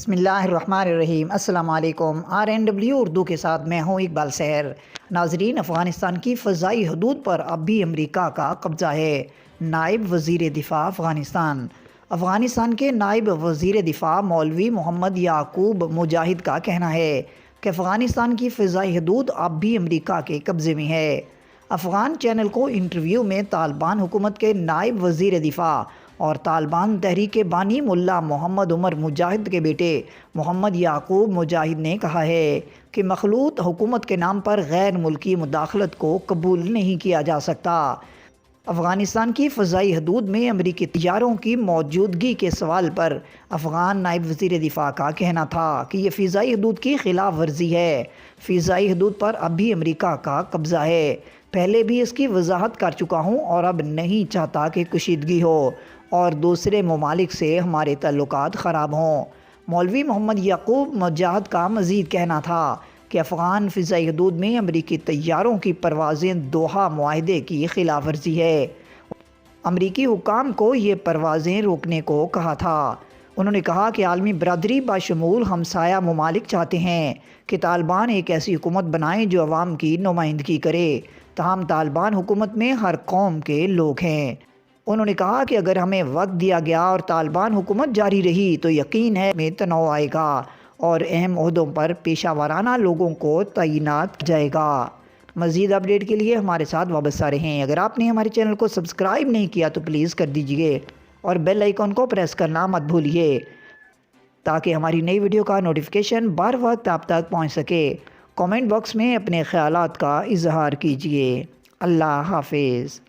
بسم اللہ الرحمن الرحیم۔ السلام علیکم۔ RNW اردو کے ساتھ میں ہوں اقبال سحر۔ ناظرین، افغانستان کی فضائی حدود پر اب بھی امریکہ کا قبضہ ہے۔ نائب وزیر دفاع افغانستان کے نائب وزیر دفاع مولوی محمد یعقوب مجاہد کا کہنا ہے کہ افغانستان کی فضائی حدود اب بھی امریکہ کے قبضے میں ہے۔ افغان چینل کو انٹرویو میں طالبان حکومت کے نائب وزیر دفاع اور طالبان تحریک کے بانی ملا محمد عمر مجاہد کے بیٹے محمد یعقوب مجاہد نے کہا ہے کہ مخلوط حکومت کے نام پر غیر ملکی مداخلت کو قبول نہیں کیا جا سکتا۔ افغانستان کی فضائی حدود میں امریکی طیاروں کی موجودگی کے سوال پر افغان نائب وزیر دفاع کا کہنا تھا کہ یہ فضائی حدود کی خلاف ورزی ہے۔ فضائی حدود پر اب بھی امریکہ کا قبضہ ہے۔ پہلے بھی اس کی وضاحت کر چکا ہوں اور اب نہیں چاہتا کہ کشیدگی ہو اور دوسرے ممالک سے ہمارے تعلقات خراب ہوں۔ مولوی محمد یعقوب مجاہد کا مزید کہنا تھا کہ افغان فضائی حدود میں امریکی طیاروں کی پروازیں دوحہ معاہدے کی خلاف ورزی ہے۔ امریکی حکام کو یہ پروازیں روکنے کو کہا تھا۔ انہوں نے کہا کہ عالمی برادری بشمول ہمسایہ ممالک چاہتے ہیں کہ طالبان ایک ایسی حکومت بنائیں جو عوام کی نمائندگی کرے، تاہم طالبان حکومت میں ہر قوم کے لوگ ہیں۔ انہوں نے کہا کہ اگر ہمیں وقت دیا گیا اور طالبان حکومت جاری رہی تو یقین ہے میں تنوع آئے گا اور اہم عہدوں پر پیشہ ورانہ لوگوں کو تعینات کیا جائے گا۔ مزید اپڈیٹ کے لیے ہمارے ساتھ وابستہ رہیں۔ اگر آپ نے ہمارے چینل کو سبسکرائب نہیں کیا تو پلیز کر دیجئے اور بیل آئیکن کو پریس کرنا مت بھولیے تاکہ ہماری نئی ویڈیو کا نوٹیفیکیشن بر وقت آپ تک پہنچ سکے۔ کامنٹ باکس میں اپنے خیالات کا اظہار کیجئے۔ اللہ حافظ۔